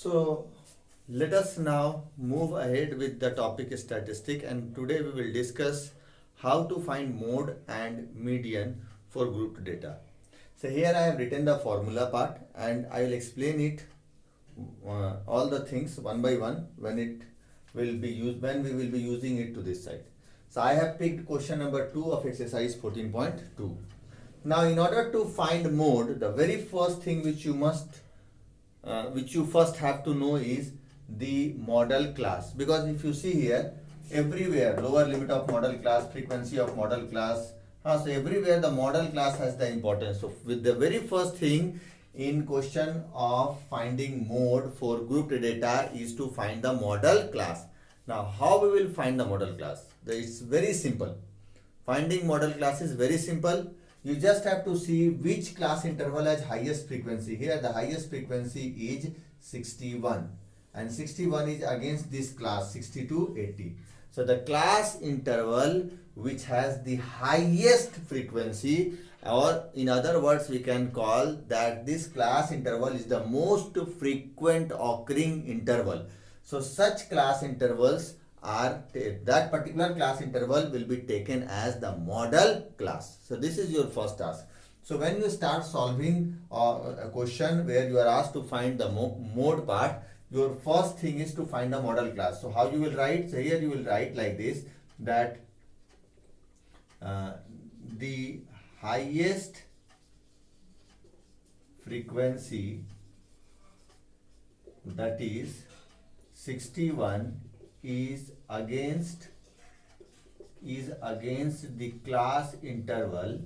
So let us now move ahead with the topic statistic, and today we will discuss how to find mode and median for grouped data. So here I have written the formula part and I will explain it all the things one by one when it will be used, when we will be using it to this side. So I have picked question number 2 of exercise 14.2. Now in order to find mode, the very first thing which you first have to know is the model class, because if you see here, everywhere lower limit of model class, frequency of model class, so everywhere the model class has the importance. So with the very first thing in question of finding mode for grouped data is to find the model class. Now how we will find the model class? It's very simple. Finding model class is very simple. You just have to see which class interval has highest frequency. Here the highest frequency is 61 and 61 is against this class 60 to 80. So the class interval which has the highest frequency, or in other words we can call that this class interval is the most frequent occurring interval. So such class intervals are, that particular class interval will be taken as the model class. So this is your first task. So when you start solving a question where you are asked to find the mode part, your first thing is to find the model class. So how you will write? So here you will write like this, that the highest frequency, that is 61, is against the class interval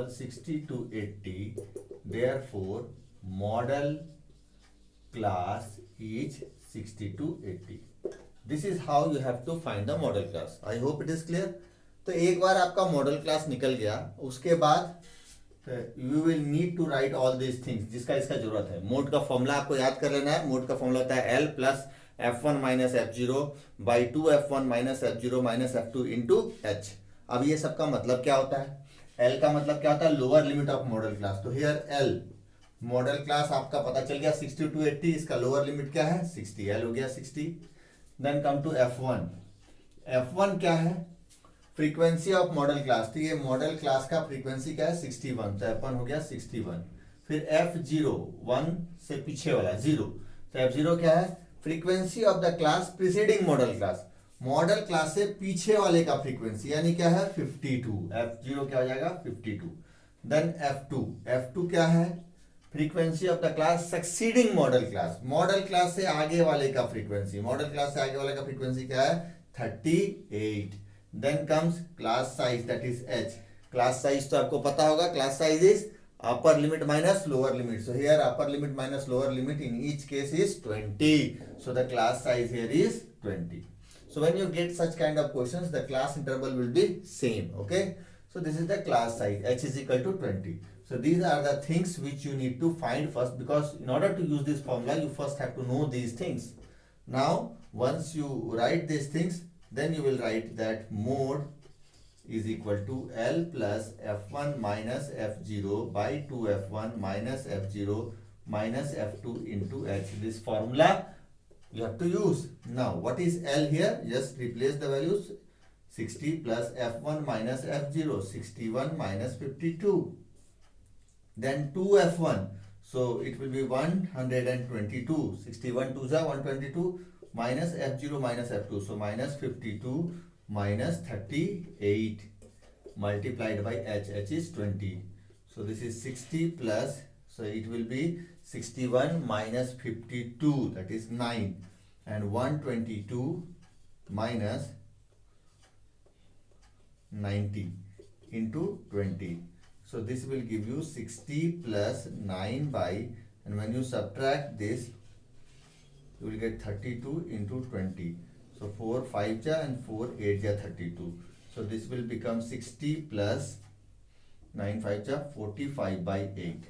60 to 80. Therefore model class is 60 to 80. This is how you have to find the model class. I hope it is clear. तो एक बार आपका model class निकल गया, उसके बाद you will need to write all this things जिसका इसका जरूरत है. मोड का फॉर्मूला आपको याद कर लेना है. मोड का फॉर्मूला होता है L plus F1 minus F0 by 2F1 minus F0 minus F2 into H. अब ये सबका मतलब क्या होता है? L का मतलब क्या होता है? Lower limit of model class. तो हियर L मॉडल क्लास आपका पता चल गया 60 टू 80. इसका लोअर लिमिट क्या है? 60. L हो गया 60. Then come to F1. F1 क्या है? Frequency of model class. तो ये मॉडल क्लास का फ्रीक्वेंसी क्या है? 61. तो F1 हो गया 61. फिर F0 1 से पीछे वाला 0. तो F0 क्या है? Frequency of the class preceding model class. Model class से पीछे वाले का फ्रीक्वेंसी यानी क्या है? 52. F0 क्या हो जाएगा? 52. Then F2. F2 क्या है? Frequency of the class succeeding model class. Model class से आगे वाले का फ्रीक्वेंसी. मॉडल क्लास से आगे वाले का फ्रीक्वेंसी क्या है? 38. Then comes class size, that is H. Class size तो आपको पता होगा. Class size is upper limit minus lower limit. So here upper limit minus lower limit in each case is 20. So the class size here is 20. So when you get such kind of questions, the class interval will be same. Okay. So this is the class size. H is equal to 20. So these are the things which you need to find first, because in order to use this formula, you first have to know these things. Now once you write these things, then you will write that mode is equal to L plus F1 minus F0 by 2F1 minus F0 minus F2 into H. This formula you have to use. Now what is L here? Just replace the values. 60 plus F1 minus F0, 61 minus 52. Then 2F1. So it will be 122. 61 2s are 122. Minus F0 minus F2. So minus 52 minus 38 multiplied by H. H is 20. So this is 60 plus, so it will be 61 minus 52, that is 9. And 122 minus 90 into 20. So this will give you 60 plus 9 by, and when you subtract this, you will get 32 into 20. So 4 5 ja and 4 8 ja 32. So this will become 60 plus 9 5 ja 45 by 8.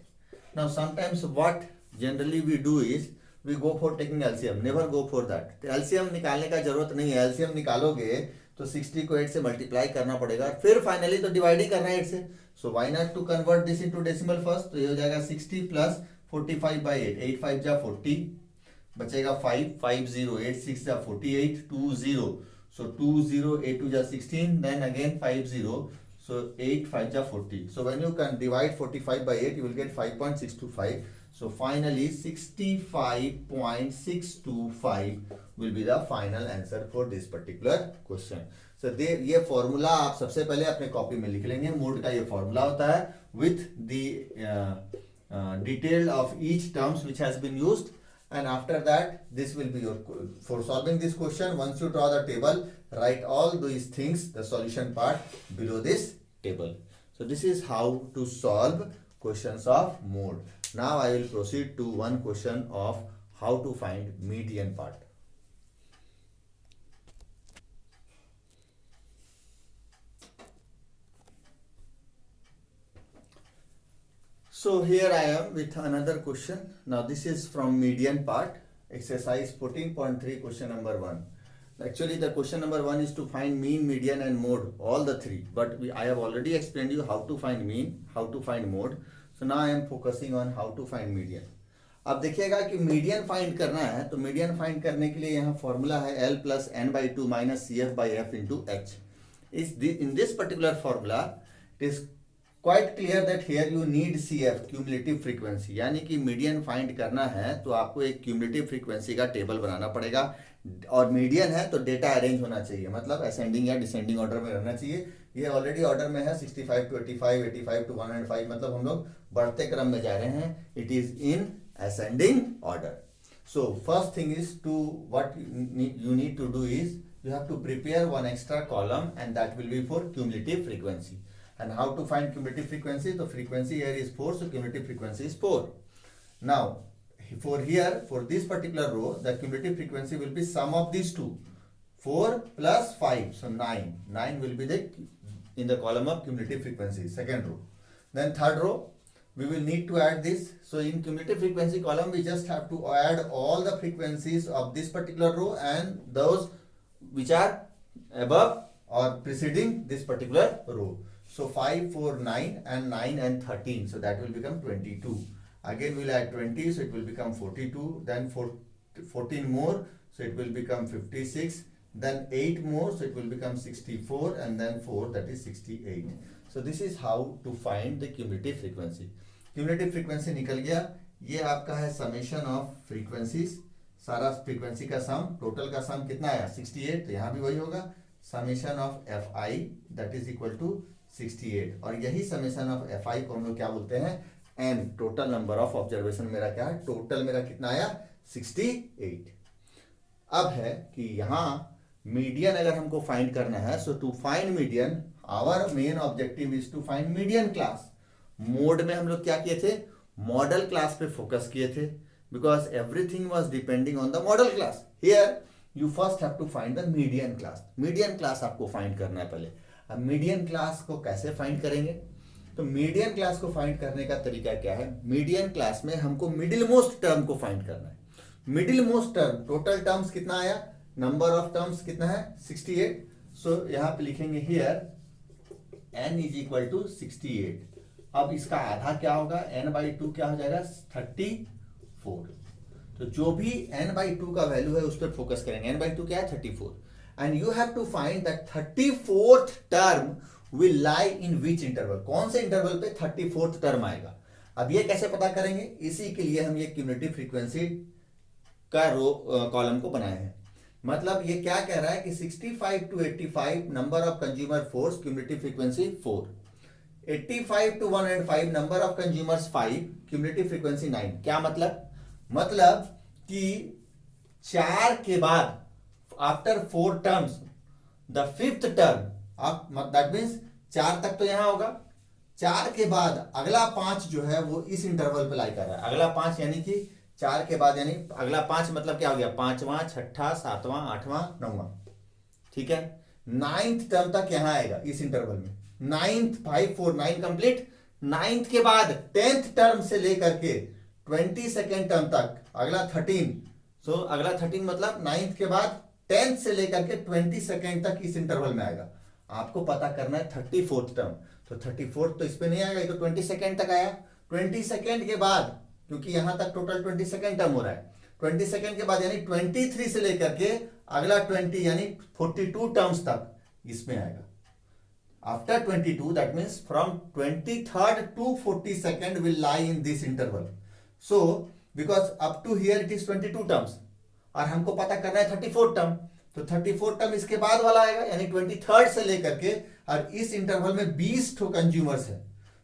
Now sometimes what generally we do is we go for taking LCM. Never go for that. LCM निकालने का जरूरत नहीं है. LCM निकालोगे तो 60 को 8 से multiply करना पड़ेगा, फिर फाइनली तो डिवाइड ही करना है 8 से। So why not to convert this into decimal first. तो ये हो जाएगा 60 प्लस 45/8, 8 5 जा 40, बचेगा 5, 5 0, 8 6 जा 48, 2 0, so 2 0, 8 2 जा 16, then again 5 0, so 8 5 ja 40. So when you can divide 45 by 8, you will get 5.625. So finally 65.625 will be the final answer for this particular question. So ये formula आप सबसे पहले अपने कॉपी में लिख लेंगे। मोड का ये फॉर्मूला होता है with the detail of each terms which has been used, and after that this will be your, for solving this question, once you draw the table, write all these things, the solution part below this table. So this is how to solve questions of mode. Now I will proceed to one question of how to find median part. So here I am with another question. Now this is from median part, exercise 14.3, question number 1. Actually the question number 1 is to find mean, median and mode, all the three, but I have already explained you how to find mean, how to find mode. So now I am focusing on how to find median. अब देखिएगा कि median find करना है, तो median find करने के लिए यहाँ फॉर्मूला है L plus n/2 minus CF/F into H. In this particular formula it is quite clear that here you need CF, cumulative frequency, यानी कि मीडियन फाइंड करना है तो आपको एक क्यूमुलेटिव फ्रीक्वेंसी का टेबल बनाना पड़ेगा, और मीडियन है तो डेटा अरेंज होना चाहिए, मतलब असेंडिंग या डिसेंडिंग ऑर्डर में रहना चाहिए। ये ऑलरेडी ऑर्डर में है 65 to 85, 85 to 105, मतलब हम लोग बढ़ते क्रम में जा रहे हैं। It is in ascending order. So first thing is to what you need to do is you have to prepare one extra column, and that will be for cumulative frequency. And how to find cumulative frequency? The frequency here is 4, so cumulative frequency is 4. Now for this particular row, the cumulative frequency will be sum of these two, 4 plus 5, so 9 will be in the column of cumulative frequency, second row. Then third row we will need to add this. So in cumulative frequency column we just have to add all the frequencies of this particular row and those which are above or preceding this particular row. So 5, 4, 9 and 9 and 13, so that will become 22. Again we'll add 20, so it will become 42. Then 14 more, so it will become 56. Then 8 more, so it will become 64, and then 4, that is 68. So this is how to find the cumulative frequency. Cumulative frequency निकल गया। ये आपका है summation of frequencies, सारा frequency का सम, total का सम कितना आया 68, तो यहाँ भी वही होगा, summation of Fi that is equal to 68, और यही समेशन ऑफ Fi को हम लोग क्या बोलते हैं, n, total number of observation मेरा क्या है, टोटल मेरा कितना आया 68। अब है कि यहाँ मीडियन अगर हमको फाइंड करना है, so to find median our main objective is to find median class. Mode में हम लोग क्या किए थे, मॉडल क्लास पे फोकस किए थे, because everything was depending on the model class. Here you first have to find the median class. Median class आपको find करना है पहले। अब median class को कैसे find करेंगे, तो median class को find करने का तरीका क्या है, median class में हमको middle most term को find करना है। middle most term, total terms कितना आया, number of terms कितना है 68, so यहाँ पे लिखेंगे here n is equal to 68। अब इसका आधा क्या होगा, n/2 क्या हो जाएगा 34। तो जो भी n/2 का वैल्यू है उस पर फोकस करेंगे। n/2 क्या है 34, and you have to find that 34th term will lie in which interval, कौन से इंटरवल पे 34th टर्म आएगा। अब ये कैसे पता करेंगे, इसी के लिए हम ये क्यूमुलेटिव फ्रीक्वेंसी का रो कॉलम को बनाए हैं। मतलब ये क्या कह रहा है कि 65 to 85 number of consumer force, cumulative frequency 4, 85 to 105 number of consumers 5, cumulative frequency 9। क्या मतलब कि 4 के बाद after 4 terms the 5th term, that means 4 तक तो यहां होगा, 4 के बाद अगला 5 जो है वो इस इंटरवल पे लाई कर रहा है। अगला 5 यानी कि 4 के बाद, यानी अगला 5 मतलब क्या हो गया, 5वां, 6ठा, 7वां, 8वां, 9वां, ठीक है। 9th टर्म तक यहां आएगा इस इंटरवल में, 9th 5 4 9 कंप्लीट। 9th के बाद 10th टर्म से लेकर के 22nd टर्म तक अगला 13, सो अगला 13 मतलब 9th के बाद 10th से लेकर के 20 सेकेंड तक इस इंटरवल में आएगा। आपको पता करना है 34th टर्म, तो 34th तो इस पे नहीं आएगा, ये तो 20 सेकेंड तक आया। 20 सेकेंड के बाद, क्योंकि यहां तक टोटल 20 सेकेंड टर्म हो रहा है, 20 सेकेंड के बाद यानी 23 से लेकर के अगला 20 यानी 42 टर्म्स तक इसमें आएगा। After 22, that means from 23rd to 42nd will lie in this interval. So, because up to here it is 22 terms, और हमको पता करना है 34 टर्म, तो 34 टर्म इसके बाद वाला आएगा, यानी 23rd से लेकर के, और इस इंटरवल में 20 ठो कंज्यूमर्स है।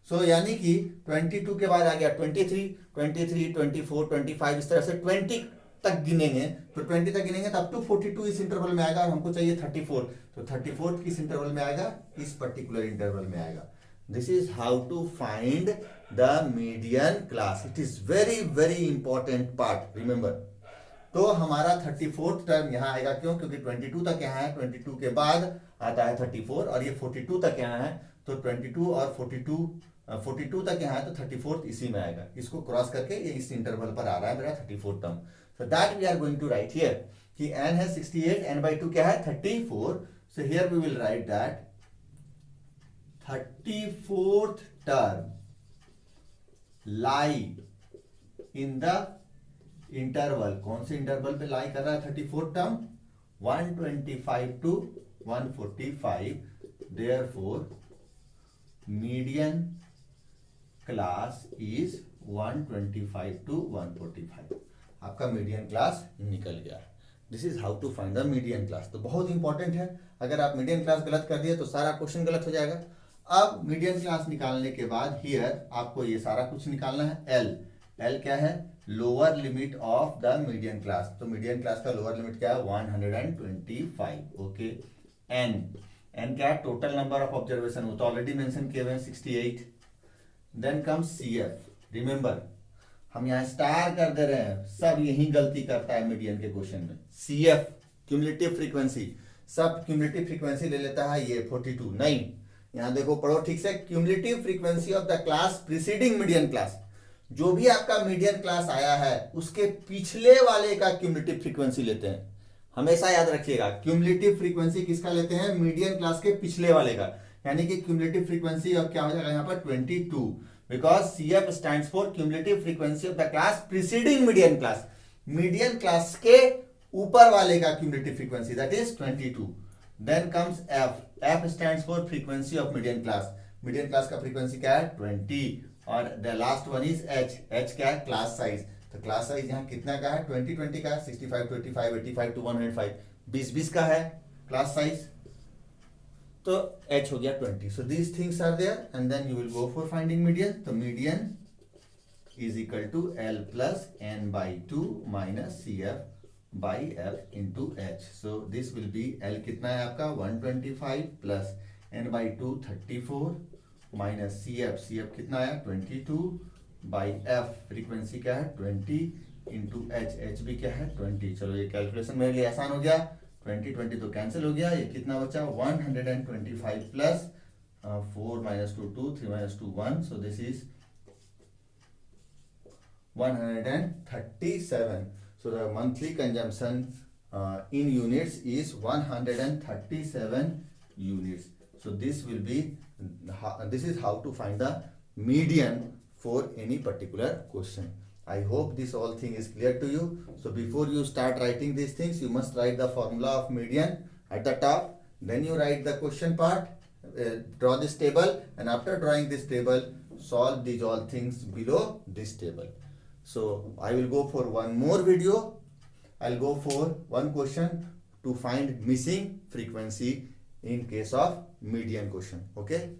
सो यानी कि 22 के बाद आ गया 23, 24, 25, इस तरह से 20 तक गिनेंगे, तो 20 तक गिनेंगे तो अप टू 42 इस इंटरवल में आएगा, और हमको चाहिए 34, तो 34 किस इंटरवल में आएगा, इस पर्टिकुलर इंटरवल में आएगा। This is how to find the median class. It is very very important part, remember. तो हमारा 34th टर्म यहाँ आएगा, क्यों? क्योंकि 22 तक यहाँ है, 22 के बाद आता है 34, और ये 42 तक यहाँ है, तो 22 और 42 तक यहाँ है, तो 34th इसी में आएगा। इसको क्रॉस करके ये इस इंटरवल पर आ रहा है मेरा 34th term. So that we are going to write here कि n है 68, n by 2 क्या है 34. So here we will write that 34th term lie in the interval. कौन से इंटरवल पे लाई कर रहा है 34th term? 125 to 145. Therefore median class is 125 to 145. आपका मीडियन क्लास निकल गया। This is how to find the median class. तो बहुत इंपॉर्टेंट है, अगर आप मीडियन क्लास गलत कर दिए तो सारा क्वेश्चन गलत हो जाएगा। अब मीडियन क्लास निकालने के बाद हियर आपको ये सारा कुछ निकालना है। एल क्या है? Lower limit of the median class. तो मीडियन क्लास का लोअर लिमिट क्या है? 125। ओके। एन क्या है? टोटल नंबर ऑफ ऑब्जर्वेशन, वो तो ऑलरेडी मेंशन किए हुए हैं 68। Then comes CF। रिमेंबर हम यहाँ स्टार कर दे रहे हैं, सब यही गलती करता है मीडियन के क्वेश्चन में। CF क्यूमुलेटिव फ्रीक्वेंसी, सब क्यूमुलेटिव फ्रीक्वेंसी ले लेता है ये 42। नहीं, यहाँ देखो पढ़ो ठीक से, cumulative frequency of the class preceding median class. जो भी आपका मीडियन क्लास आया है उसके पिछले वाले का क्यूमुलेटिव फ्रीक्वेंसी लेते हैं। हमेशा याद रखिएगा, क्यूमुलेटिव फ्रीक्वेंसी किसका लेते हैं? मीडियन क्लास के पिछले वाले का। यानी कि क्यूमुलेटिव फ्रीक्वेंसी अब क्या हो जाएगा यहाँ पर 22, because CF stands for cumulative frequency of the class preceding median class. Median class के ऊपर वाले का cumulative frequency, that is 22. Then comes F. F stands for frequency of median class. Median class का frequency क्या है? 20. और the last one is H. H क्या है? Class size. तो class size यहाँ कितना का है? 20 का है, 65 to 85, 85 to 105, 20 का है class size. तो h हो गया 20. So these things are there, and then you will go for finding median. तो median is equal to L plus n by 2 minus CF by F into h. So this will be L कितना है आपका? 125 plus n by 2 34 minus CF कितना है? 22 by F frequency क्या है? 20 into h भी क्या है? 20. चलो ये कैलकुलेशन मेरे लिए आसान हो गया। 20 तो कैंसिल हो गया, ये कितना बचा? 125 plus 4 minus 2 2, 3 minus 2 1, so this is 137. So the monthly consumption in units is 137 units. So this will be, this is how to find the median for any particular question. I hope this all thing is clear to you. So before you start writing these things, you must write the formula of median at the top. Then you write the question part, draw this table, and after drawing this table, solve these all things below this table. So I will go for one more video. I'll go for one question to find missing frequency in case of median question. Okay.